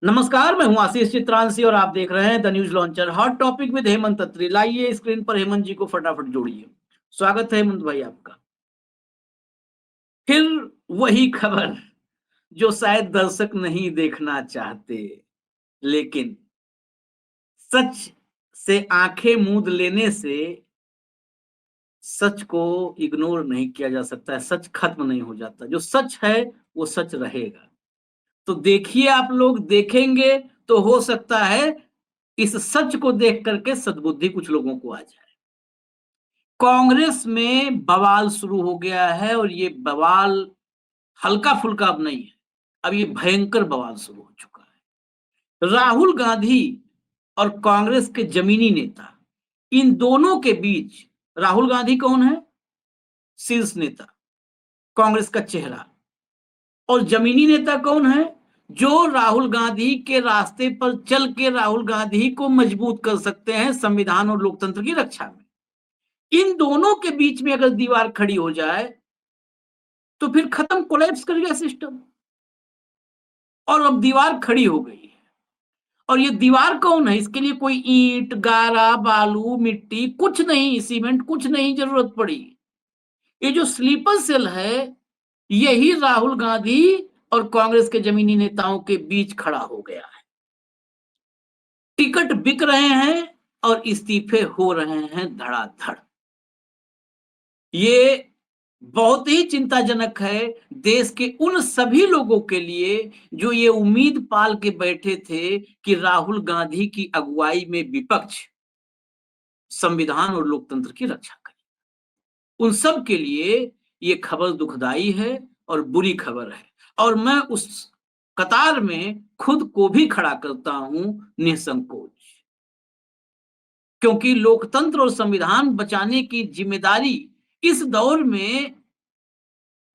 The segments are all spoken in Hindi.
नमस्कार, मैं हूं आशीष चित्रांशी और आप देख रहे हैं the news launcher. Hot topic with Hemant Atri. लाइए स्क्रीन पर हेमंत जी को फटाफट जोड़िए। स्वागत है हेमंत भाई आपका। फिर वही खबर जो शायद दर्शक नहीं देखना चाहते, लेकिन सच से आंखें मूंद लेने से सच को इग्नोर नहीं किया जा सकता है। सच खत्म नहीं हो जाता। जो सच है वो सच रहेगा। तो देखिए, आप लोग देखेंगे तो हो सकता है इस सच को देख करके सद्बुद्धि कुछ लोगों को आ जाए। कांग्रेस में बवाल शुरू हो गया है और ये बवाल हल्का फुल्का अब नहीं है। अब ये भयंकर बवाल शुरू हो चुका है। राहुल गांधी और कांग्रेस के जमीनी नेता, इन दोनों के बीच राहुल गांधी कौन है? शीर्ष नेता, कांग्रेस का चेहरा। और जमीनी नेता कौन है? जो राहुल गांधी के रास्ते पर चल के राहुल गांधी को मजबूत कर सकते हैं संविधान और लोकतंत्र की रक्षा में। इन दोनों के बीच में अगर दीवार खड़ी हो जाए तो फिर खत्म, कोलैप्स कर गया सिस्टम। और अब दीवार खड़ी हो गई है। और ये दीवार कौन है? इसके लिए कोई ईंट, गारा, बालू, मिट्टी कुछ नहीं, सीमेंट कुछ नहीं जरूरत पड़ी। ये जो स्लीपर सेल है, यही राहुल गांधी और कांग्रेस के जमीनी नेताओं के बीच खड़ा हो गया है। टिकट बिक रहे हैं और इस्तीफे हो रहे हैं धड़ाधड़। ये बहुत ही चिंताजनक है देश के उन सभी लोगों के लिए जो ये उम्मीद पाल के बैठे थे कि राहुल गांधी की अगुवाई में विपक्ष संविधान और लोकतंत्र की रक्षा करे। उन सब के लिए ये खबर दुखदाई है और बुरी खबर है। और मैं उस कतार में खुद को भी खड़ा करता हूं निसंकोच, क्योंकि लोकतंत्र और संविधान बचाने की जिम्मेदारी इस दौर में,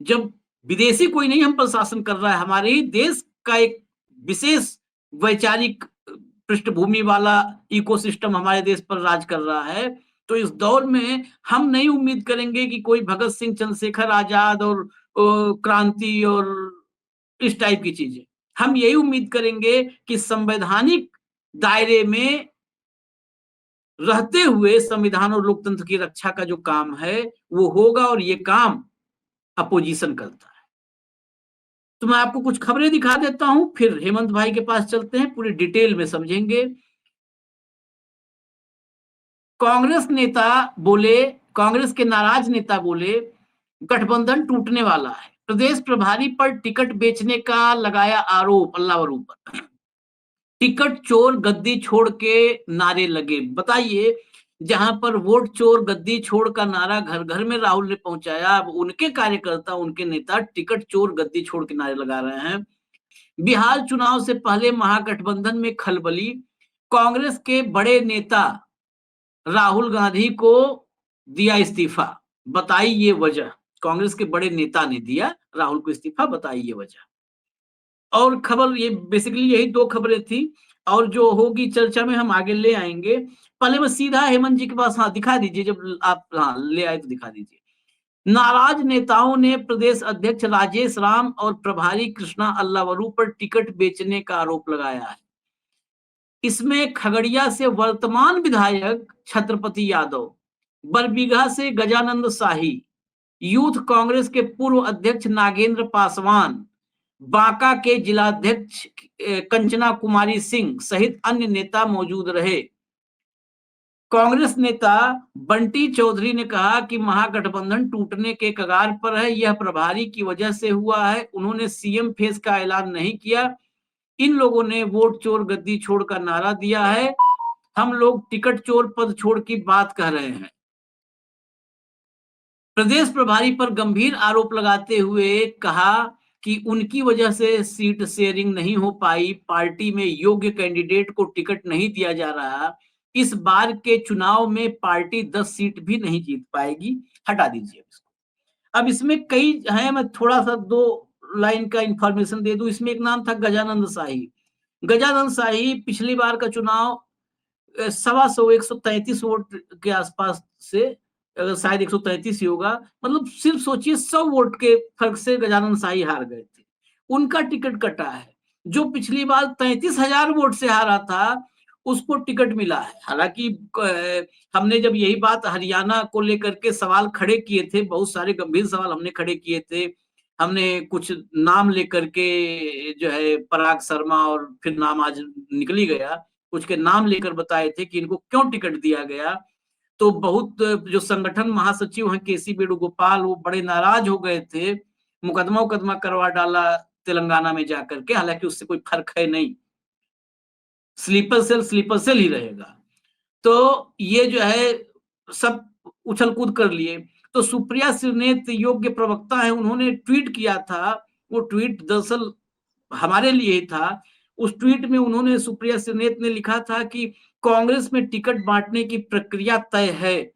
जब विदेशी कोई नहीं हम पर शासन कर रहा है, हमारे ही देश का एक विशेष वैचारिक पृष्ठभूमि वाला इकोसिस्टम हमारे देश पर राज कर रहा है, तो इस दौर में हम नहीं उम्मीद करेंगे कि कोई भगत सिंह, चंद्रशेखर आजाद और क्रांति और इस टाइप की चीजें। हम यही उम्मीद करेंगे कि संवैधानिक दायरे में रहते हुए संविधान और लोकतंत्र की रक्षा का जो काम है वो होगा, और ये काम अपोजिशन करता है। तो मैं आपको कुछ खबरें दिखा देता हूं, फिर हेमंत भाई के पास चलते हैं, पूरी डिटेल में समझेंगे। कांग्रेस नेता बोले, कांग्रेस के नाराज नेता बोले गठबंधन टूटने वाला है। प्रदेश प्रभारी पर टिकट बेचने का लगाया आरोप, अल्लाह पर। टिकट चोर गद्दी छोड़ के नारे लगे। बताइए, जहां पर वोट चोर गद्दी छोड़ का नारा घर घर में राहुल ने पहुंचाया, अब उनके कार्यकर्ता, उनके नेता टिकट चोर गद्दी छोड़ के नारे लगा रहे हैं। बिहार चुनाव से पहले महागठबंधन में खलबली, कांग्रेस के बड़े नेता राहुल गांधी को दिया इस्तीफा। बताइए ये वजह, कांग्रेस के बड़े नेता ने दिया राहुल को इस्तीफा, बताइए ये वजह। और खबर, ये बेसिकली यही दो खबरें थी, और जो होगी चर्चा में हम आगे ले आएंगे। पहले मैं सीधा हेमंत जी के पास, हाँ दिखा दीजिए, जब आप हाँ ले आए तो दिखा दीजिए। नाराज नेताओं ने प्रदेश अध्यक्ष राजेश राम और प्रभारी कृष्णा अल्लावरू पर टिकट बेचने का आरोप लगाया है। इसमें खगड़िया से वर्तमान विधायक छत्रपति यादव, बरबीघा से गजानंद शाही, यूथ कांग्रेस के पूर्व अध्यक्ष नागेंद्र पासवान, बांका के जिलाध्यक्ष कंचना कुमारी सिंह सहित अन्य नेता मौजूद रहे। कांग्रेस नेता बंटी चौधरी ने कहा कि महागठबंधन टूटने के कगार पर है, यह प्रभारी की वजह से हुआ है। उन्होंने सीएम फेस का ऐलान नहीं किया। इन लोगों ने वोट चोर गद्दी छोड़ का नारा दिया है। हम लोग टिकट चोर पद छोड़ की बात कह रहे हैं। प्रदेश प्रभारी पर गंभीर आरोप लगाते हुए कहा कि उनकी वजह से सीट शेयरिंग नहीं हो पाई, पार्टी में योग्य कैंडिडेट को टिकट नहीं दिया जा रहा। इस बार के चुनाव में पार्टी 10 सीट भी नहीं जीत पाएगी। हटा दीजिए इसको। अब इसमें कई हैं, मैं थोड़ा सा दो लाइन का इंफॉर्मेशन दे दूं। इसमें एक नाम था गजानंद शाही। गजानंद शाही पिछली बार का चुनाव 125 133 वोट के आसपास से, शायद 133 ही होगा, मतलब सिर्फ सोचिए 100 वोट के फर्क से गजानंद शाही हार गए थे। उनका टिकट कटा है। जो पिछली बार 33,000 वोट से हारा था, उसको टिकट मिला है। हालांकि हमने जब यही बात हरियाणा को लेकर के सवाल खड़े किए थे, बहुत सारे गंभीर सवाल हमने खड़े किए थे। हमने कुछ नाम लेकर के जो है पराग शर्मा, और फिर नाम आज निकल ही गया, कुछ के नाम लेकर बताए थे कि इनको क्यों टिकट दिया गया। तो बहुत जो संगठन महासचिव हैं केसी वेणुगोपाल, वो बड़े नाराज हो गए थे, मुकदमा उकदमा करवा डाला तेलंगाना में जाकर के। हालांकि उससे कोई फर्क है नहीं, स्लीपर सेल ही रहेगा। तो ये जो है सब उछल कूद कर लिए। तो सुप्रिया श्रीनेत योग्य प्रवक्ता है, उन्होंने ट्वीट किया था। वो ट्वीट दरअसल हमारे लिए ही था। उस ट्वीट में उन्होंने, सुप्रिया श्रीनेत ने लिखा था कि कांग्रेस में टिकट बांटने की प्रक्रिया तय है,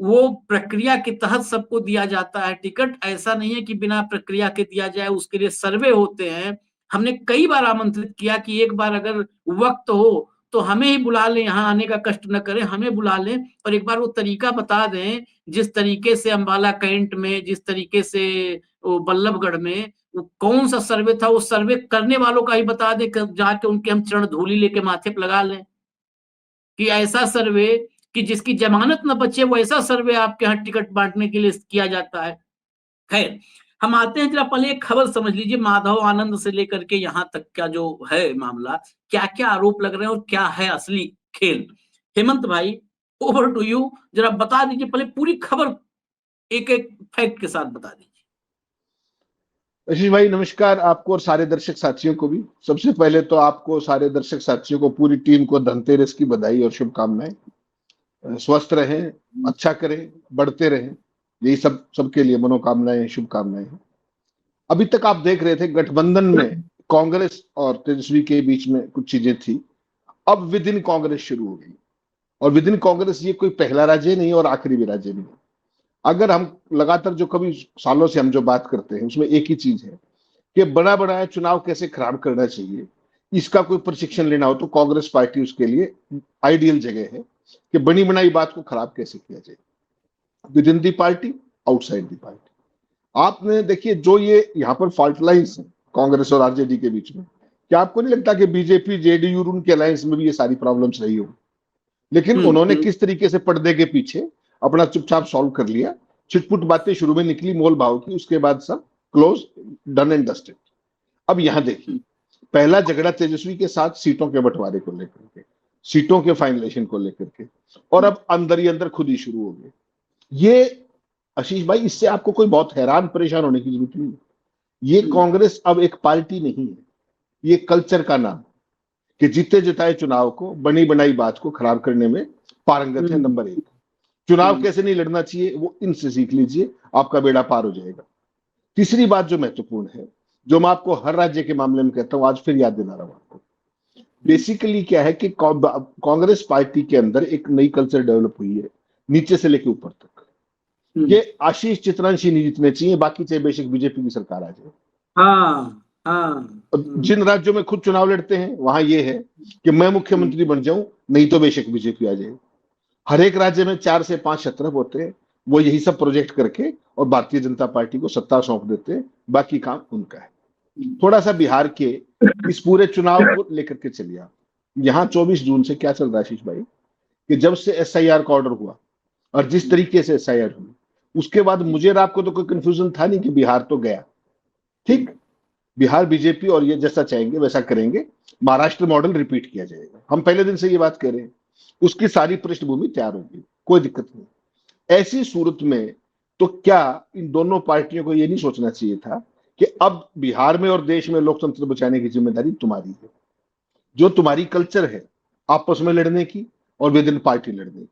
वो प्रक्रिया के तहत सबको दिया जाता है टिकट। ऐसा नहीं है कि बिना प्रक्रिया के दिया जाए, उसके लिए सर्वे होते हैं। हमने कई बार आमंत्रित किया कि एक बार अगर वक्त हो तो हमें ही बुला लें, यहाँ आने का कष्ट न करें, हमें बुला लें और एक बार वो तरीका बता दें। जिस तरीके से अंबाला कैंट में, जिस तरीके से बल्लभगढ़ में वो कौन सा सर्वे था, वो सर्वे करने वालों का ही बता दें, जाके उनके हम चरण धूलि लेके माथे पे लगा लें कि ऐसा सर्वे कि जिसकी जमानत न बचे, वो ऐसा सर्वे आपके यहाँ टिकट बांटने के लिए किया जाता है। खैर, हम आते हैं, जरा पहले एक खबर समझ लीजिए माधव आनंद से लेकर के यहाँ तक का जो है मामला, क्या क्या आरोप लग रहे हैं और क्या है असली खेल। हेमंत भाई, ओवर टू यू, जरा बता दीजिए पहले पूरी खबर, एक एक फैक्ट के साथ बता दीजिए। आशीष भाई नमस्कार, आपको और सारे दर्शक साथियों को भी। सबसे पहले तो आपको, सारे दर्शक साथियों को, पूरी टीम को धनतेरस की बधाई और शुभकामनाएं। स्वस्थ रहें, अच्छा करें, बढ़ते रहें, यही सबके लिए मनोकामनाएं, शुभकामनाएं हैं। अभी तक आप देख रहे थे गठबंधन में कांग्रेस और तेजस्वी के बीच में कुछ चीजें थी। अब विद इन कांग्रेस शुरू हो गई, और विद इन कांग्रेस ये कोई पहला राज्य नहीं और आखिरी भी राज्य नहीं। अगर हम लगातार जो कभी सालों से हम जो बात करते हैं, उसमें एक ही चीज है कि बड़ा बड़ा चुनाव कैसे खराब करना चाहिए, इसका कोई प्रशिक्षण लेना हो तो कांग्रेस पार्टी उसके लिए आइडियल जगह है कि बनी बनाई बात को खराब कैसे किया जाए, with in the party, outside the party. आपने देखिए जो ये यहाँ पर फॉल्ट लाइन्स है कांग्रेस और आरजेडी के बीच में, क्या आपको नहीं लगता कि बीजेपी जेडीयू उनके अलायंस में भी ये सारी प्रॉब्लम्स रही हो? लेकिन उन्होंने किस तरीके से पर्दे के पीछे अपना चुपचाप सॉल्व कर लिया। छिटपुट बातें शुरू में निकली मोल भाव की, उसके बाद सब क्लोज, डन एंड डस्टेड। अब यहां देखिए, पहला झगड़ा तेजस्वी के साथ सीटों के बंटवारे को लेकर के, सीटों के फाइनलेशन को लेकर के, और अब अंदर ही अंदर खुद ही शुरू हो गए ये। आशीष भाई, इससे आपको कोई बहुत हैरान परेशान होने की जरूरत नहीं है। ये कांग्रेस अब एक पार्टी नहीं है, ये कल्चर का नाम, कि जीते जिताए चुनाव को, बनी बनाई बात को खराब करने में पारंगत है। नंबर एक, चुनाव कैसे नहीं लड़ना चाहिए वो इनसे सीख लीजिए, आपका बेड़ा पार हो जाएगा। तीसरी बात जो महत्वपूर्ण है, जो मैं आपको हर राज्य के मामले में कहता हूं, आज फिर याद दिला रहा हूं आपको। बेसिकली क्या है कि कांग्रेस पार्टी के अंदर एक नई कल्चर डेवलप हुई है, नीचे से लेकर ऊपर तक। ये आशीष चित्रांशी नहीं जीतने चाहिए, बाकी चाहे बेशक बीजेपी की सरकार आ जाए। जिन राज्यों में खुद चुनाव लड़ते हैं वहां ये है कि मैं मुख्यमंत्री बन जाऊं, नहीं तो बेशक बीजेपी आ जाए। हर एक राज्य में 4 से 5 छत्रप होते हैं, वो यही सब प्रोजेक्ट करके और भारतीय जनता पार्टी को सत्ता सौंप देते हैं, बाकी काम उनका है। थोड़ा सा बिहार के इस पूरे चुनाव को लेकर के चलिए आप। यहाँ 24 जून से क्या चल रहा है आशीष भाई, कि जब से एसआईआर का ऑर्डर हुआ और जिस तरीके से एसआईआर हुई, उसके बाद मुझे और आपको तो कोई कंफ्यूजन था नहीं कि बिहार तो गया, ठीक, बिहार बीजेपी और ये जैसा चाहेंगे वैसा करेंगे, महाराष्ट्र मॉडल रिपीट किया जाएगा। हम पहले दिन से ये बात कर रहे हैं, उसकी सारी पृष्ठभूमि तैयार होगी, कोई दिक्कत नहीं। ऐसी सूरत में तो क्या इन दोनों पार्टियों को यह नहीं सोचना चाहिए था कि अब बिहार में और देश में लोकतंत्र बचाने की जिम्मेदारी तुम्हारी है। जो तुम्हारी कल्चर है आपस में लड़ने की और विद इन पार्टी लड़ने की,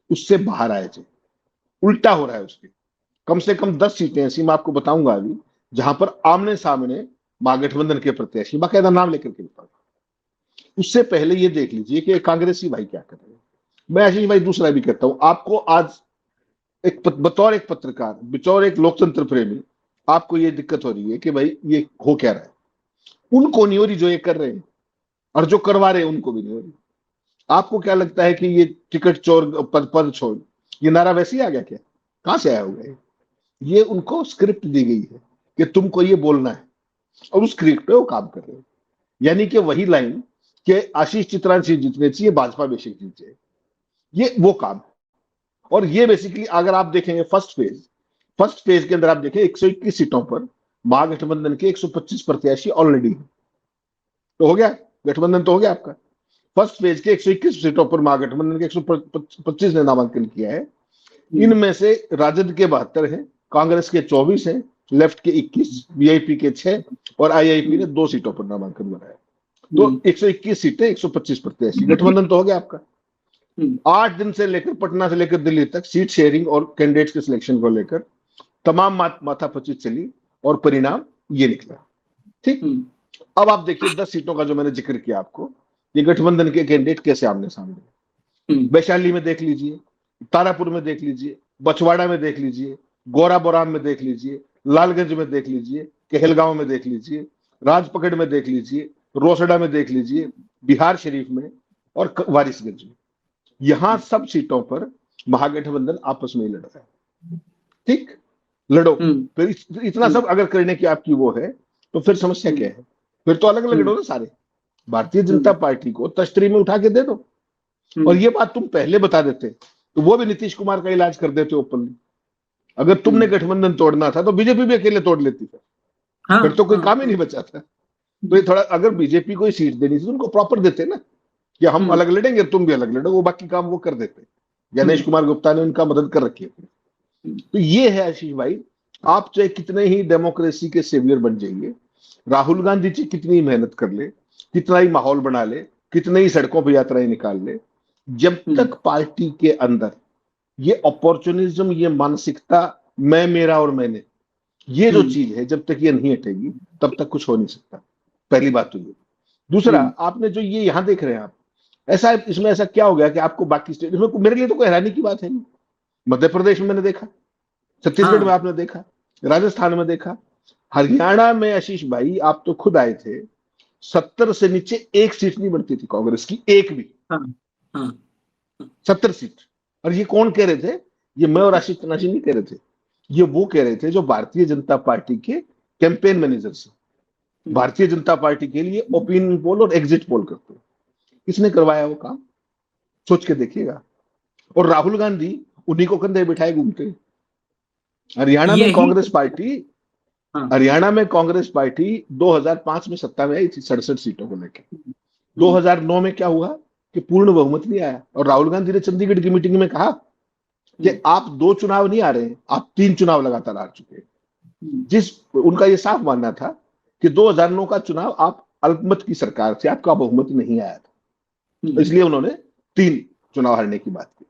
उससे बाहर आए जाए। उल्टा हो रहा है उसके। कम से कम 10 सीटें ऐसी मैं आपको बताऊंगा अभी, जहां पर आमने सामने महागठबंधन के प्रत्याशी, बाकायदा नाम लेकर के बताऊंगा। उससे पहले ये देख लीजिए कि कांग्रेसी भाई क्या कर रहे हैं। मैं आशीष भाई दूसरा भी कहता हूं आपको, आज बतौर एक पत्रकार, बतौर एक लोकतंत्र प्रेमी, आपको ये दिक्कत हो रही है कि भाई ये हो क्या रहा है। उनको नहीं हो रही जो ये कर रहे हैं, और जो करवा रहे हैं उनको भी नहीं हो रही। आपको क्या लगता है कि ये टिकट चोर पद छोड़, ये नारा वैसे ही आ गया क्या? कहां से आया होगा? ये उनको स्क्रिप्ट दी गई है कि तुमको ये बोलना है, और उस स्क्रिप्ट पे वो काम कर रहे हैं। यानी कि वही लाइन कि आशीष चित्रांशी जीतने चाहिए, भाजपा बेशक जीते, ये वो काम। और ये बेसिकली अगर आप देखेंगे फर्स्ट फेज के अंदर आप देखें 121 सीटों पर महागठबंधन के 125 प्रत्याशी ऑलरेडी हैं। तो हो गया, गठबंधन तो हो गया आपका। फर्स्ट फेज के 121 सीटों पर महागठबंधन के 125 ने नामांकन किया है। इनमें से राजद के 72 हैं, कांग्रेस के 24 हैं, लेफ्ट के 21, वीआईपी के 6 और आईआईपी ने 2 सीटों पर नामांकन बनाया। तो 121 सीटें, 125 प्रत्याशी, गठबंधन तो हो गया आपका। 8 दिन से लेकर पटना से लेकर दिल्ली तक सीट शेयरिंग और कैंडिडेट्स के सिलेक्शन को लेकर तमाम माथापच्ची चली और परिणाम ये निकला। ठीक, अब आप देखिए 10 सीटों का जो मैंने जिक्र किया आपको, ये गठबंधन के कैंडिडेट कैसे आमने सामने। वैशाली में देख लीजिए, तारापुर में देख लीजिए, बछवाड़ा में देख लीजिए, गोराबोराम में देख लीजिए, लालगंज में देख लीजिए, कहलगांव में देख लीजिए, राजपकड़ में देख लीजिए, रोसड़ा में देख लीजिए, बिहार शरीफ में और वारिसगंज में। यहां सब सीटों पर महागठबंधन आपस में ही लड़ रहा है। ठीक, लड़ो। फिर इतना सब अगर करने की आपकी वो है तो फिर समस्या क्या है? फिर तो अलग अलग लड़ो ना सारे। भारतीय जनता पार्टी को तश्तरी में उठा के दे दो। और ये बात तुम पहले बता देते तो वो भी नीतीश कुमार का इलाज कर देते ओपनली। अगर तुमने गठबंधन तोड़ना था तो बीजेपी भी अकेले तोड़ लेती फिर तो कोई काम ही नहीं बचा था। तो ये थोड़ा, अगर बीजेपी को सीट देनी थी तो उनको प्रॉपर देते ना कि हम अलग लड़ेंगे, तुम भी अलग लड़ो, वो बाकी काम वो कर देते। गणेश कुमार गुप्ता ने उनका मदद कर रखी है। तो ये है आशीष भाई, आप चाहे कितने ही डेमोक्रेसी के सेवियर बन जाइए, राहुल गांधी जी कितनी मेहनत कर ले, कितना ही माहौल बना ले, कितने ही सड़कों पर यात्राएं निकाल ले, जब तक पार्टी के अंदर ये अपॉर्चुनिज्म, ये मानसिकता मैं, मेरा और मैंने, ये जो चीज है, जब तक ये नहीं हटेगी तब तक कुछ हो नहीं सकता। पहली बात तो ये। दूसरा, आपने जो ये यहां देख रहे हैं आप, ऐसा इसमें ऐसा क्या हो गया कि आपको बाकी स्टेट में, मेरे लिए तो कोई हैरानी की बात है नहीं। मध्य प्रदेश में मैंने देखा, छत्तीसगढ़ में आपने देखा, राजस्थान में देखा, हरियाणा में आशीष भाई आप तो खुद आए थे, 70 से नीचे एक सीट नहीं बढ़ती थी कांग्रेस की, एक भी। 70 सीट। और ये कौन कह रहे थे? ये मैं और आशीष तनाशी नहीं कह रहे थे, ये वो कह रहे थे जो भारतीय जनता पार्टी के कैंपेन मैनेजर से, भारतीय जनता पार्टी के लिए ओपिनियन पोल और एग्जिट पोल करते। किसने करवाया वो काम? सोच के देखिएगा। और राहुल गांधी उन्हीं को कंधे बिठाए घूमते। हरियाणा में कांग्रेस पार्टी 2005 में सत्ता में आई थी 67 सीटों को लेकर। 2009 में क्या हुआ कि पूर्ण बहुमत नहीं आया, और राहुल गांधी ने चंडीगढ़ की मीटिंग में कहा कि आप 2 चुनाव नहीं आ रहे हैं, आप 3 चुनाव लगातार हार चुके हैं। जिस उनका ये साफ मानना था कि 2009 का चुनाव आप अल्पमत की सरकार थी, आपका बहुमत नहीं आया था, इसलिए उन्होंने 3 चुनाव हारने की बात की।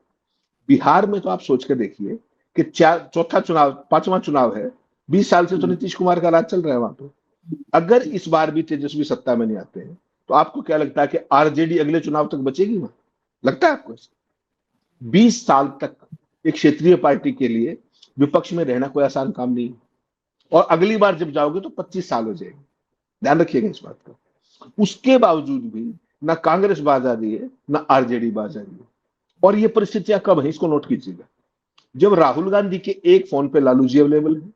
बिहार में तो आप सोच कर देखिए कि चौथा चुनाव, 5वां चुनाव है, 20 साल से तो नीतीश कुमार का राज चल रहा है वहां पे। अगर इस बार भी तेजस्वी सत्ता में नहीं आते हैं तो आपको क्या लगता है कि आरजेडी अगले चुनाव तक बचेगी वहां? लगता है आपको? 20 साल तक एक क्षेत्रीय पार्टी के लिए विपक्ष में रहना कोई आसान काम नहीं है, और अगली बार जब जाओगे तो 25 साल हो जाएंगे। ध्यान रखिएगा इस बात का। उसके बावजूद भी ना कांग्रेस बाज आ रही है, ना आरजेडी बाज आ रही है। और ये परिस्थितियां कब है, इसको नोट कीजिएगा। जब राहुल गांधी के एक फोन पे लालू जी अवेलेबल है,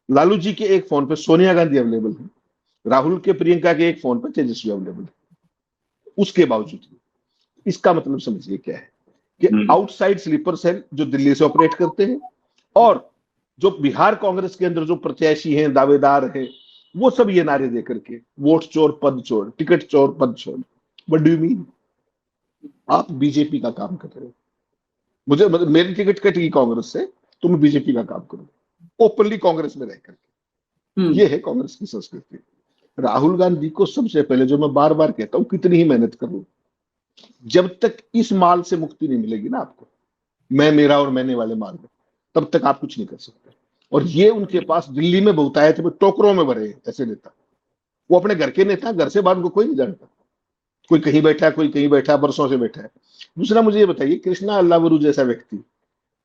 लालू जी के एक फोन पे सोनिया गांधी अवेलेबल है, राहुल के प्रियंका के एक फोन पे तेजस्वी अवेलेबल है। उसके बावजूद इसका मतलब समझिए क्या है कि आउटसाइड स्लीपर सेल जो दिल्ली से ऑपरेट करते हैं, और जो बिहार कांग्रेस के अंदर जो प्रत्याशी हैं, दावेदार हैं, वो सब ये नारे दे करके वोट चोर, पद चोर, टिकट चोर, पद चोर। What do you mean? आप बीजेपी का काम कर रहे हो। मुझे मेरी टिकट कटेगी कांग्रेस से तो मैं बीजेपी का काम करूंगा, ओपनली कांग्रेस में रह करके। ये है कांग्रेस की संस्कृति। राहुल गांधी को सबसे पहले, जो मैं बार बार कहता हूं, कितनी ही मेहनत करूं, जब तक इस माल से मुक्ति नहीं मिलेगी ना आपको, मैं, मेरा और मैंने वाले माल में, तब तक आप कुछ नहीं कर सकते। और ये उनके पास दिल्ली में बहुत आए थे, टोकरों में भरे ऐसे नेता। वो अपने घर के नेता, घर से बाहर उनको कोई नहीं जानता। कोई कहीं बैठा है, कोई कहीं बैठा है, बरसों से बैठा है। दूसरा, मुझे ये बताइए, कृष्णा अल्लावरू जैसा व्यक्ति,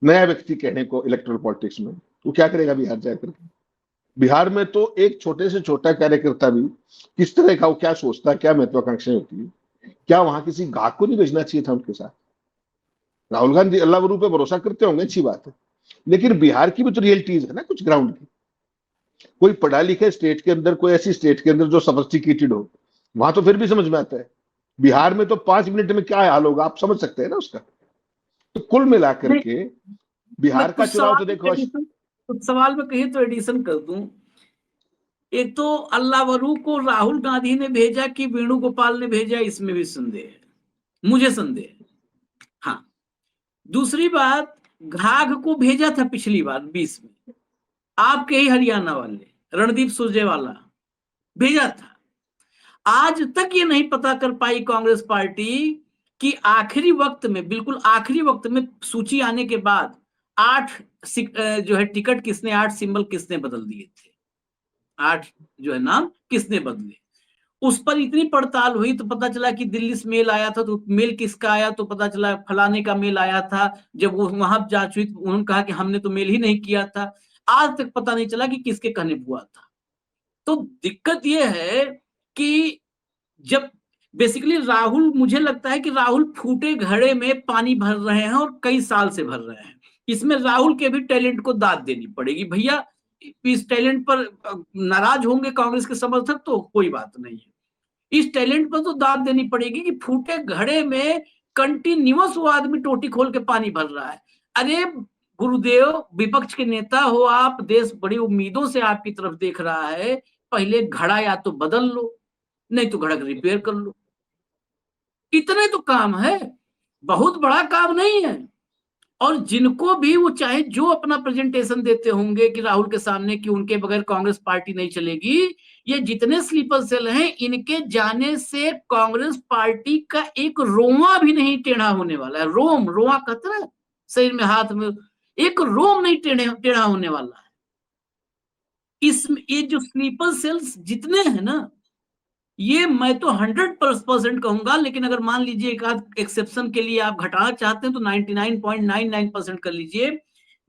नया व्यक्ति कहने को इलेक्टोरल पॉलिटिक्स में, वो क्या करेगा बिहार जाकर के? बिहार में तो एक छोटे से छोटा कार्यकर्ता भी किस तरह का, वो क्या सोचता है, क्या महत्वाकांक्षाएं होती है, क्या वहां किसी गाहक को नहीं भेजना चाहिए था उनके साथ? राहुल गांधी अल्लावरू पे भरोसा करते होंगे, अच्छी बात है, लेकिन बिहार की भी तो रियलिटीज है ना कुछ ग्राउंड की। कोई पढ़ा लिखा स्टेट के अंदर, कोई ऐसी स्टेट के अंदर जो सोफिस्टिकेटेड हो, वहां तो फिर भी समझ में आता है, बिहार में तो 5 मिनट में क्या हाल होगा आप समझ सकते हैं ना उसका। तो कुल मिलाकर नहीं, के मैं बिहार का कुछ चुनाव तो सवाल देखो कुछ सवाल में कहीं तो एडिशन कर दूं। एक तो अल्लावरू को राहुल गांधी ने भेजा कि वेणुगोपाल ने भेजा, इसमें भी संदेह है, मुझे संदेह है। हाँ, दूसरी बात, घाघ को भेजा था पिछली बार 20 में, आपके ही हरियाणा वाले रणदीप सुरजेवाला भेजा था। आज तक ये नहीं पता कर पाई कांग्रेस पार्टी कि आखिरी वक्त में, बिल्कुल आखिरी वक्त में सूची आने के बाद 8 जो है टिकट किसने, 8 सिंबल किसने बदल दिए थे, 8 जो है नाम किसने बदले। उस पर इतनी पड़ताल हुई तो पता चला कि दिल्ली से मेल आया था, तो मेल किसका आया, तो पता चला फलाने का मेल आया था। जब वो वहां जांच हुई तो उन्होंने कहा कि हमने तो मेल ही नहीं किया था। आज तक पता नहीं चला कि किसके कहने हुआ था। तो दिक्कत यह है कि जब बेसिकली राहुल, मुझे लगता है कि राहुल फूटे घड़े में पानी भर रहे हैं और कई साल से भर रहे हैं। इसमें राहुल के भी टैलेंट को दाद देनी पड़ेगी भैया। इस टैलेंट पर नाराज होंगे कांग्रेस के समर्थक तो कोई बात नहीं है, इस टैलेंट पर तो दाद देनी पड़ेगी कि फूटे घड़े में कंटिन्यूअस वो आदमी टोटी खोल के पानी भर रहा है। अरे गुरुदेव, विपक्ष के नेता हो आप, देश बड़ी उम्मीदों से आपकी तरफ देख रहा है, पहले घड़ा या तो बदल लो, नहीं तो घड़ा रिपेयर कर लो। इतने तो काम है, बहुत बड़ा काम नहीं है। और जिनको भी वो चाहे जो अपना प्रेजेंटेशन देते होंगे कि राहुल के सामने कि उनके बगैर कांग्रेस पार्टी नहीं चलेगी, ये जितने स्लीपर सेल हैं, इनके जाने से कांग्रेस पार्टी का एक रोमा भी नहीं टेढ़ा होने वाला है। रोम, रोआ कहते हैं शरीर में, हाथ में, एक रोम नहीं टेढ़ा होने वाला है। इसमें ये जो स्लीपर सेल्स जितने हैं ना, ये मैं तो 100% कहूंगा, लेकिन अगर मान लीजिए एक आध एक्सेप्शन के लिए आप घटाना चाहते हैं तो 99.99% कर लीजिए।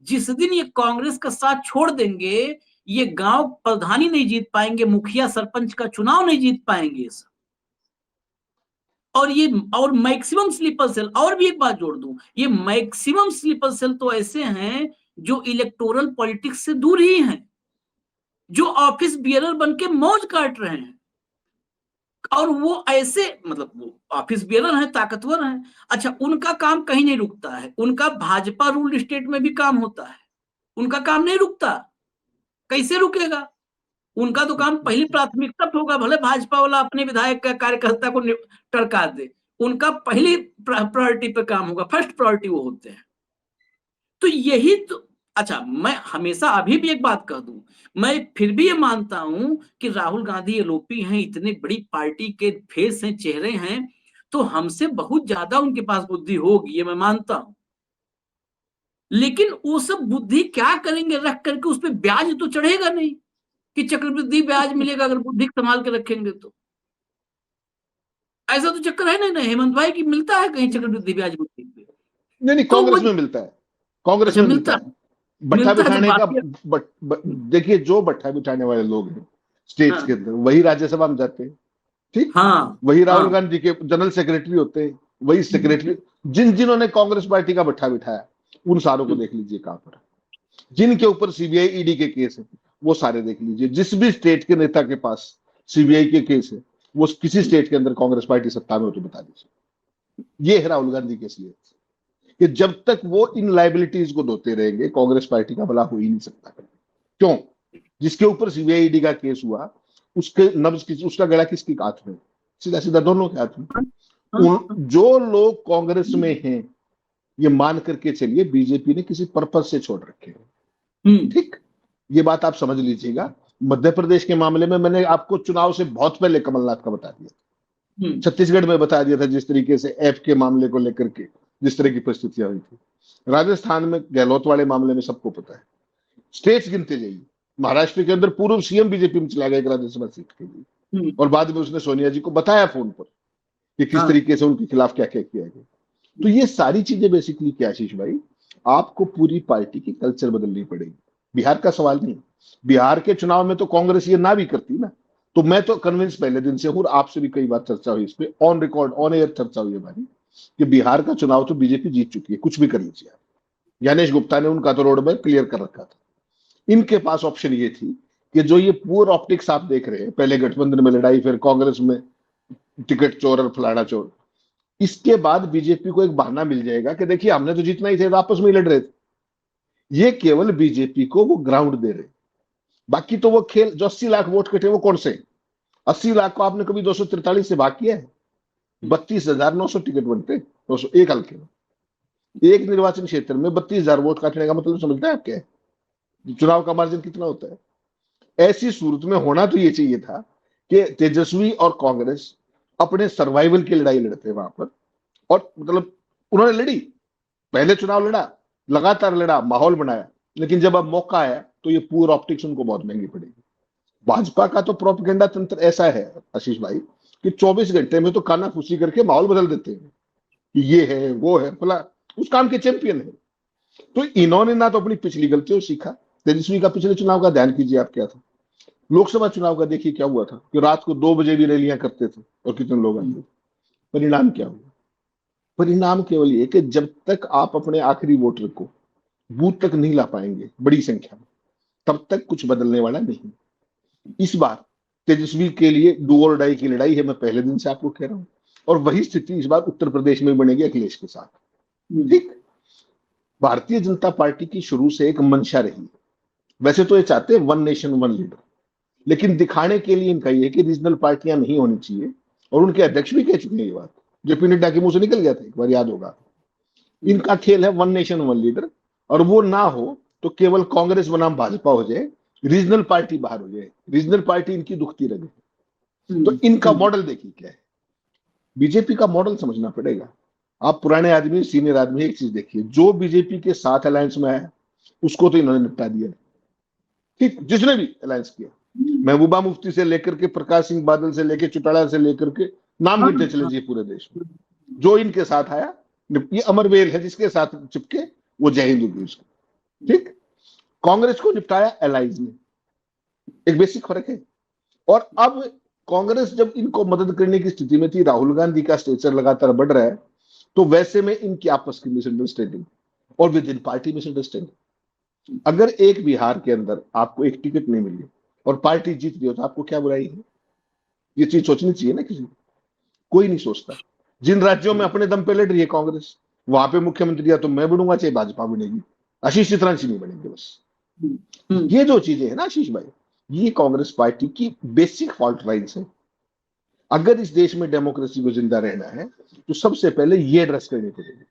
जिस दिन ये कांग्रेस का साथ छोड़ देंगे, ये गांव प्रधानी नहीं जीत पाएंगे, मुखिया सरपंच का चुनाव नहीं जीत पाएंगे सब। और ये, और मैक्सिमम स्लीपर सेल, और भी एक बात जोड़ दूं, ये मैक्सिमम स्लीपर सेल तो ऐसे हैं जो इलेक्टोरल पॉलिटिक्स से दूर ही हैं, जो ऑफिस बियरर बन के मौज काट रहे हैं। और वो ऐसे, मतलब वो ऑफिस बेरर हैं, ताकतवर हैं। अच्छा, उनका काम कहीं नहीं रुकता है, उनका भाजपा रूल स्टेट में भी काम होता है, उनका काम नहीं रुकता। कैसे रुकेगा? उनका तो काम पहली प्राथमिकता पे होगा, भले भाजपा वाला अपने विधायक का कार्यकर्ता को टरका दे, उनका पहली प्रायोरिटी पे काम होगा, फर्स्ट प्रायोरिटी वो होते हैं। तो यही तो, अच्छा मैं हमेशा अभी भी एक बात कह दूं, मैं फिर भी ये मानता हूं कि राहुल गांधी एलओपी हैं, इतने बड़ी पार्टी के फेस हैं, चेहरे हैं, तो हमसे बहुत ज्यादा उनके पास बुद्धि होगी, ये मैं मानता हूं। लेकिन वो सब बुद्धि क्या करेंगे रख करके, उस पर ब्याज तो चढ़ेगा नहीं कि चक्रवृद्धि ब्याज मिलेगा अगर बुद्धि संभाल के रखेंगे तो। ऐसा तो चक्कर है ना हेमंत भाई, कि मिलता है कहीं चक्रवृद्धि ब्याज बुद्धि पे? नहीं नहीं, तो वो, कांग्रेस में मिलता है, कांग्रेस अच्छा में मिलता मिलता है, है। भट्ठा मिलता है तो बिठाने का भारतीय, देखिए, जो भट्ठा बिठाने वाले लोग हैं स्टेट्स के हाँ अंदर, वही राज्यसभा में जाते हैं। ठीक, हाँ वही राहुल हाँ, गांधी के जनरल सेक्रेटरी होते हैं, वही सेक्रेटरी। जिन्होंने कांग्रेस पार्टी का भट्ठा बिठाया, उन सारों को देख लीजिए कहां पर है। जिनके ऊपर सीबीआई ईडी के केस है, वो सारे देख लीजिए। जिस भी स्टेट के नेता के पास सीबीआई के केस है, वो किसी स्टेट के अंदर कांग्रेस पार्टी सत्ता में हो तो बता दीजिए। ये है राहुल गांधी के लिए कि जब तक वो इन लाइबिलिटीज को धोते रहेंगे, कांग्रेस पार्टी का भला हो ही नहीं सकता। क्यों? जिसके ऊपर सीबीआई ईडी का केस हुआ, उसके नब्ज उसका गला किसके हाथ में? सीधा सीधा दोनों के हाथ में। जो लोग कांग्रेस में हैं, ये मान करके चलिए बीजेपी ने किसी पर्पज से छोड़ रखे हैं। ठीक, ये बात आप समझ लीजिएगा। मध्य प्रदेश के मामले में मैंने आपको चुनाव से बहुत पहले कमलनाथ का बता दिया, छत्तीसगढ़ में बता दिया था जिस तरीके से ऐप के मामले को लेकर के जिस तरह की परिस्थितियां हुई थी। राजस्थान में गहलोत वाले मामले में सबको पता है। स्टेट्स गिनते जाइए, महाराष्ट्र के अंदर पूर्व सीएम बीजेपी में चला गया एक राज्यसभा सीट के लिए, और बाद में उसने सोनिया जी को बताया फोन पर कि किस तरीके से उनके खिलाफ क्या क्या किया गया। तो ये सारी चीजें बेसिकली क्या, आशीष भाई, आपको पूरी पार्टी की कल्चर बदलनी पड़ेगी। बिहार का सवाल नहीं, बिहार के चुनाव में तो कांग्रेस ये ना भी करती ना, तो मैं तो कन्विंस पहले दिन से हूं, आपसे भी कई बार चर्चा हुई इस पे, ऑन रिकॉर्ड ऑन एयर चर्चा हुई हमारी, कि बिहार का चुनाव तो बीजेपी जीत चुकी है, कुछ भी कर लीजिए आप। ज्ञानेश गुप्ता ने उनका तो रोड मैप क्लियर कर रखा था। इनके पास ऑप्शन ये थी कि जो ये पूर ऑप्टिक्स आप देख रहे हैं, पहले गठबंधन में लड़ाई, फिर कांग्रेस में टिकट चोर और फलाना चोर। इसके बाद बीजेपी को एक बहाना मिल जाएगा कि देखिए हमने तो जीतना ही थे, तो आपस में ही लड़ रहे थे। ये केवल बीजेपी को वो ग्राउंड दे रहे। बाकी तो वो खेल, जो 80 लाख वोट कटे वो कौन से 80 लाख को आपने कभी 243 से भाग किया है? 32,900 टिकट बनते, 200 एक हल्के में। एक निर्वाचन क्षेत्र में 32,000 वोट काटने का मतलब समझते हैं आप क्या है? चुनाव का मार्जिन कितना होता है? ऐसी सूरत में होना तो ये चाहिए था कि तेजस्वी और कांग्रेस अपने सर्वाइवल की लड़ाई लड़ते वहां पर, और मतलब उन्होंने लड़ी, पहले चुनाव लड़ा, लगातार लड़ा, माहौल बनाया, लेकिन जब अब मौका आया तो ये पूरा ऑप्टिक्स उनको बहुत महंगी पड़ेगी। भाजपा का तो प्रोपेगेंडा तंत्र ऐसा है आशीष भाई कि 24 घंटे में तो कानाफूसी करके माहौल बदल देते हैं कि ये है वो है, भला उस काम के चैंपियन है। तो इन्होंने ना तो अपनी पिछली गलतियों से सीखा। तेजस्वी का पिछले चुनाव का ध्यान कीजिए आप, क्या था लोकसभा चुनाव का, देखिए क्या हुआ था कि रात को 2 बजे भी रैलियां करते थे और कितने लोग आते थे। परिणाम क्या हुआ? परिणाम केवल ये कि जब तक आप अपने आखिरी वोटर को बूथ तक नहीं ला पाएंगे बड़ी संख्या में, तब तक कुछ बदलने वाला नहीं। इस बार तेजस्वी के लिए डू और डाई की लड़ाई है, मैं पहले दिन से आपको कह रहा हूं। और वही स्थिति इस बार उत्तर प्रदेश में बनेगी अखिलेश के साथ। ठीक, भारतीय जनता पार्टी की शुरू से एक मंशा रही है, वैसे तो ये चाहते हैं वन नेशन वन लीडर, लेकिन दिखाने के लिए इनका ये है कि रीजनल पार्टियां नहीं होनी चाहिए, और उनके अध्यक्ष भी कह चुके हैं ये बात, जेपी नड्डा के मुंह से निकल गया था एक बार, याद होगा। इनका खेल है वन नेशन वन लीडर, और वो ना हो तो केवल कांग्रेस बनाम भाजपा हो जाए, रीजनल पार्टी बाहर हो जाए, रीजनल पार्टी इनकी दुखती रहे। तो इनका मॉडल देखिए क्या है। बीजेपी का मॉडल समझना पड़ेगा। आप पुराने आदमी, सीनियर आदमी, एक चीज देखिए, जो बीजेपी के साथ अलायंस में आया उसको तो इन्होंने निपटा दिया। ठीक, जिसने भी अलायंस किया, महबूबा मुफ्ती से लेकर के प्रकाश सिंह बादल से लेकर चौटाला से लेकर के, नाम गिनते चले जाइए पूरे देश में, जो इनके साथ आया। ये अमरवेल है जिसके साथ चिपके वो जय हिंद होगी उसको। ठीक, कांग्रेस को निपटाया एलाइज ने, एक बेसिक फर्क है। और अब कांग्रेस जब इनको मदद करने की स्थिति में थी, राहुल गांधी का स्टेचर लगातार बढ़ रहा है, तो वैसे में इनकी आपस की मिसअंडरस्टैंडिंग और विद इन पार्टी मिसअंडरस्टैंडिंग। अगर एक बिहार के अंदर आपको एक टिकट नहीं मिली और पार्टी जीत रही हो, तो आपको क्या बुराई है? ये चीज सोचनी चाहिए ना किसी को। कोई नहीं सोचता। जिन राज्यों में अपने दम पे लड़ रही है कांग्रेस, वहां पे मुख्यमंत्री या तो मैं बनूंगा चाहे भाजपा बनेगी, आशीष चित्रांशी नहीं बनेंगे बस। ये जो चीजें है ना आशीष भाई, ये कांग्रेस पार्टी की बेसिक फॉल्ट लाइन्स है। अगर इस देश में डेमोक्रेसी को जिंदा रहना है तो सबसे पहले ये एड्रेस करनी पड़ेगी।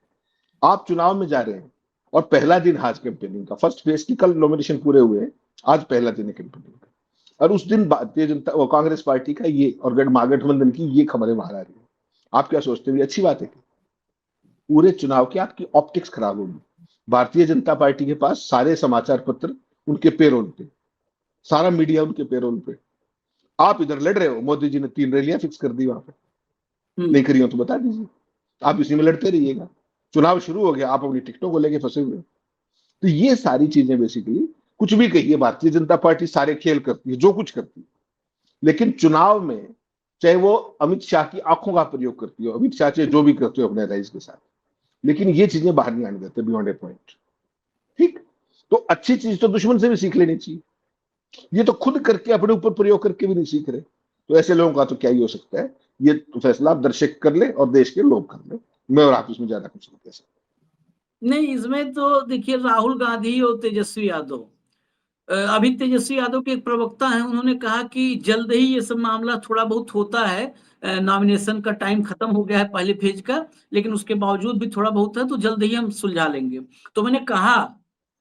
आप चुनाव में जा रहे हैं और पहला दिन आज कैंपेनिंग का, फर्स्ट फेज की कल नॉमिनेशन पूरे हुए, आज पहला दिन है कैंपेनिंग का, और उस दिन भारतीय जनता कांग्रेस पार्टी का ये और महागठबंधन की ये खबरें बाहर आ रही है। आप क्या सोचते हैं? अच्छी बात है कि पूरे चुनाव की आपकी ऑप्टिक्स खराब होगी। भारतीय जनता पार्टी के पास सारे समाचार पत्र उनके पेरोल पे, सारा मीडिया उनके पेरोल पे। आप इधर लड़ रहे हो, मोदी जी ने 3 रैलियां फिक्स कर दी वहां पे, नहीं करी हो तो बता दीजिए, आप इसी में लड़ते रहिएगा। चुनाव शुरू हो गया, आप अपनी टिकटों को लेके फंसे हुए। तो ये सारी चीजें बेसिकली, कुछ भी कहिए, भारतीय जनता पार्टी सारे खेल करती है, जो कुछ करती है, लेकिन चुनाव में चाहे वो अमित शाह की आंखों का प्रयोग करती हो, अमित शाह चाहे जो भी करते हो अपने राइज के साथ, लेकिन ये चीजें बाहर नहीं आने देते बियॉन्ड ए पॉइंट। ठीक, तो अच्छी चीज तो दुश्मन से भी सीख लेनी चाहिए। ये तो खुद करके अपने ऊपर प्रयोग करके भी नहीं सीख रहे, तो ऐसे लोगों का तो क्या ही हो सकता है। ये तो फैसला आप दर्शक कर ले और देश के लोग कर ले, मैं और आप इसमें ज्यादा कुछ नहीं कह सकते। नहीं, इसमें तो देखिए राहुल गांधी और तेजस्वी यादव, अभी तेजस्वी यादव के एक प्रवक्ता हैं, उन्होंने कहा कि जल्द ही ये सब मामला थोड़ा बहुत होता है, नॉमिनेशन का टाइम खत्म हो गया है पहले फेज का, लेकिन उसके बावजूद भी थोड़ा बहुत है तो जल्द ही हम सुलझा लेंगे। तो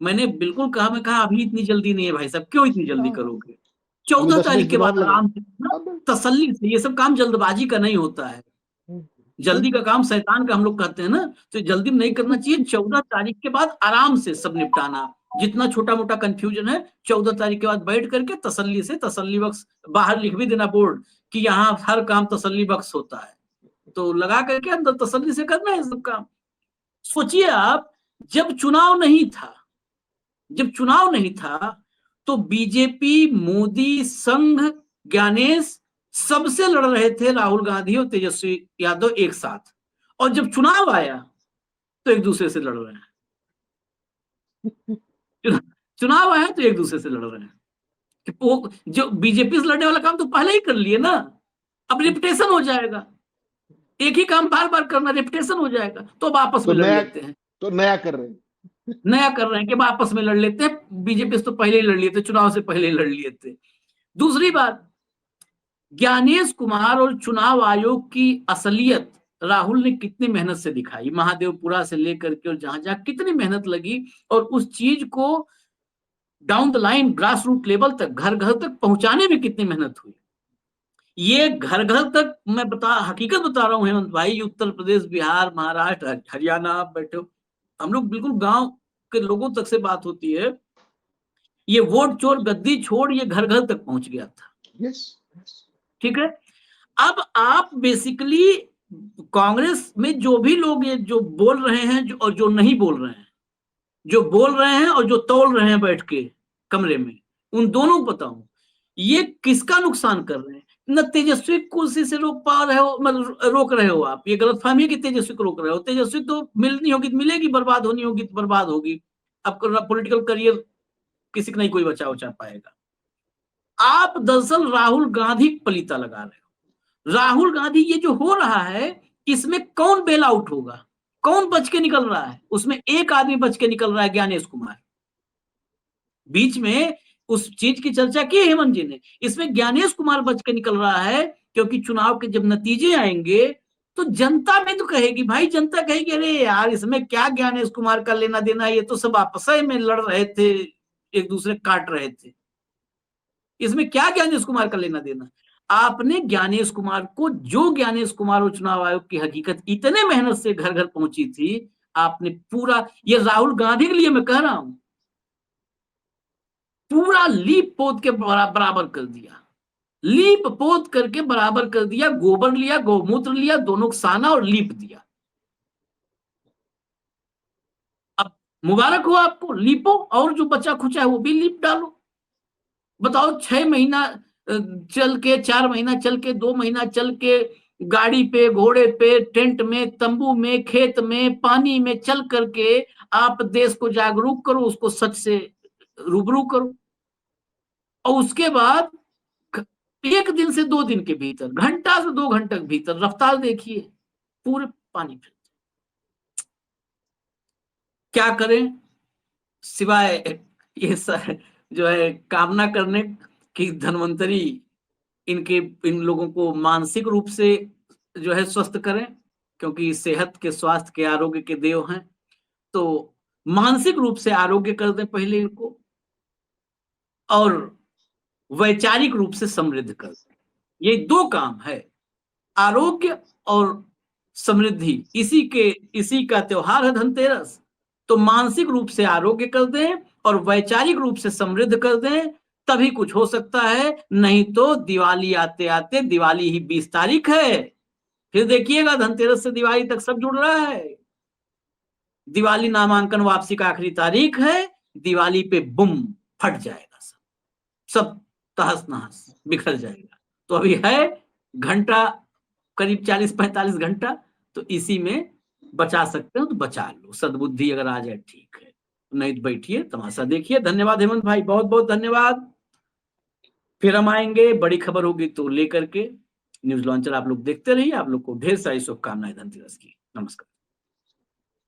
मैंने बिल्कुल कहा, मैं कहा अभी इतनी जल्दी नहीं है भाई साहब, क्यों इतनी जल्दी करोगे? हमें 14 10-20 तारीख के दिन और बाद लगे। आराम से ना, तसल्ली से, ये सब काम जल्दबाजी का नहीं होता है। जल्दी का काम शैतान का हम लोग कहते हैं ना, तो जल्दी में नहीं करना चाहिए। 14 तारीख के बाद आराम से सब निपटाना, जितना छोटा मोटा कंफ्यूजन है 14 तारीख के बाद बैठ करके तसल्ली से, तसल्ली बख्श बाहर लिख भी देना बोर्ड कि यहाँ हर काम तसल्ली बख्श होता है, तो लगा करके अंदर तसल्ली से करना है सब काम। सोचिए आप, जब चुनाव नहीं था, जब चुनाव नहीं था तो बीजेपी, मोदी, संघ, ज्ञानेश सबसे लड़ रहे थे राहुल गांधी और तेजस्वी यादव एक साथ, और जब चुनाव आया तो एक दूसरे से लड़ रहे हैं। चुनाव आया तो एक दूसरे से लड़ रहे हैं कि जो बीजेपी से लड़ने वाला काम तो पहले ही कर लिए ना, अब रेपुटेशन हो जाएगा, एक ही काम बार बार करना रेपुटेशन हो जाएगा, तो अब आपस में लड़ लेते हैं। तो नया कर रहे हैं। नया कर रहे हैं कि आपस में लड़ लेते हैं। बीजेपी से तो पहले ही लड़ लिए थे, चुनाव से पहले ही लड़ लिए थे। दूसरी बात, ज्ञानेश कुमार और चुनाव आयोग की असलियत राहुल ने कितनी मेहनत से दिखाई, महादेवपुरा से लेकर के और जहां जहां कितनी मेहनत लगी, और उस चीज को down the line grass root level तक, घर घर तक पहुंचाने में कितनी मेहनत हुई। ये घर घर तक मैं हकीकत बता रहा हूं हेमंत भाई, उत्तर प्रदेश, बिहार, महाराष्ट्र, हरियाणा, आप बैठे हो, हम लोग बिल्कुल गांव के लोगों तक से बात होती है। ये वोट चोर गद्दी छोड़ ये घर घर तक पहुंच गया था। यस, ठीक है। अब आप बेसिकली कांग्रेस में जो भी लोग ये जो बोल रहे हैं और जो नहीं बोल रहे हैं, जो बोल रहे हैं और जो तौल रहे हैं बैठ के कमरे में, उन दोनों को बताऊं ये किसका नुकसान कर रहे हैं। न तेजस्वी कुर्सी से रोक पा रहे हो, मतलब रोक रहे हो आप, ये गलतफहमी है कि तेजस्वी को रोक रहे हो। तेजस्वी तो मिलनी होगी तो मिलेगी, बर्बाद होनी होगी तो बर्बाद होगी। अब पॉलिटिकल करियर किसी का नहीं कोई बचा उचा पाएगा। आप दरअसल राहुल गांधी पलीता लगा रहे हो। राहुल गांधी, ये जो हो रहा है इसमें कौन बेल आउट होगा, कौन बच के निकल रहा है? उसमें एक आदमी बच के निकल रहा है, ज्ञानेश कुमार। बीच में उस चीज की चर्चा की हेमंत जी ने, इसमें ज्ञानेश कुमार बच के निकल रहा है, क्योंकि चुनाव के जब नतीजे आएंगे तो जनता में तो कहेगी, भाई जनता कहेगी अरे यार इसमें क्या ज्ञानेश कुमार का लेना देना, ये तो सब आपस में लड़ रहे थे, एक दूसरे काट रहे थे, इसमें क्या ज्ञानेश कुमार का लेना देना। आपने ज्ञानेश कुमार को, जो ज्ञानेश कुमार और चुनाव आयोग की हकीकत इतने मेहनत से घर घर पहुंची थी, आपने पूरा, ये राहुल गांधी के लिए मैं कह रहा हूं, पूरा लीप पोत के बराबर कर दिया, लीप पोत करके बराबर कर दिया। गोबर लिया, गौमूत्र लिया, दोनों को साना और लीप दिया। अब मुबारक हो आपको, लीपो, और जो बचा खुचा है वो भी लीप डालो। बताओ 6 महीना चल के, 4 महीना चल के, 2 महीना चल के, गाड़ी पे, घोड़े पे, टेंट में, तंबू में, खेत में, पानी में चल करके आप देश को जागरूक करो, उसको सच से रूबरू करो, और उसके बाद 1 दिन से 2 दिन के भीतर, घंटा से 2 घंटे के भीतर रफ्तार देखिए, पूरे पानी फिर क्या करें सिवाय ये जो है कामना करने की धन्वंतरी इन लोगों को मानसिक रूप से जो है स्वस्थ करें, क्योंकि सेहत के, स्वास्थ्य के, आरोग्य के देव हैं। तो मानसिक रूप से आरोग्य कर दें पहले इनको, और वैचारिक रूप से समृद्ध कर दें। ये 2 काम है, आरोग्य और समृद्धि। इसी का त्योहार है धनतेरस। तो मानसिक रूप से आरोग्य कर दें और वैचारिक रूप से समृद्ध कर दें, तभी कुछ हो सकता है। नहीं तो दिवाली आते आते, दिवाली ही 20 तारीख है, फिर देखिएगा धनतेरस से दिवाली तक सब जुड़ रहा है। दिवाली नामांकन वापसी का आखिरी तारीख है, दिवाली पे बुम फट जाएगा, सब तहस नहस बिखर जाएगा। तो अभी है घंटा, करीब 40-45 घंटा, तो इसी में बचा सकते हो तो बचा लो, सद्बुद्धि अगर आ जाए ठीक है, नहीं तो बैठिए तमाशा देखिए। धन्यवाद हेमंत भाई, बहुत बहुत धन्यवाद। फिर हम आएंगे, बड़ी खबर होगी तो लेकर के। न्यूज लॉन्चर आप लोग देखते रहिए, आप लोग को ढेर सारी शुभकामनाएं धनतेरस की। नमस्कार।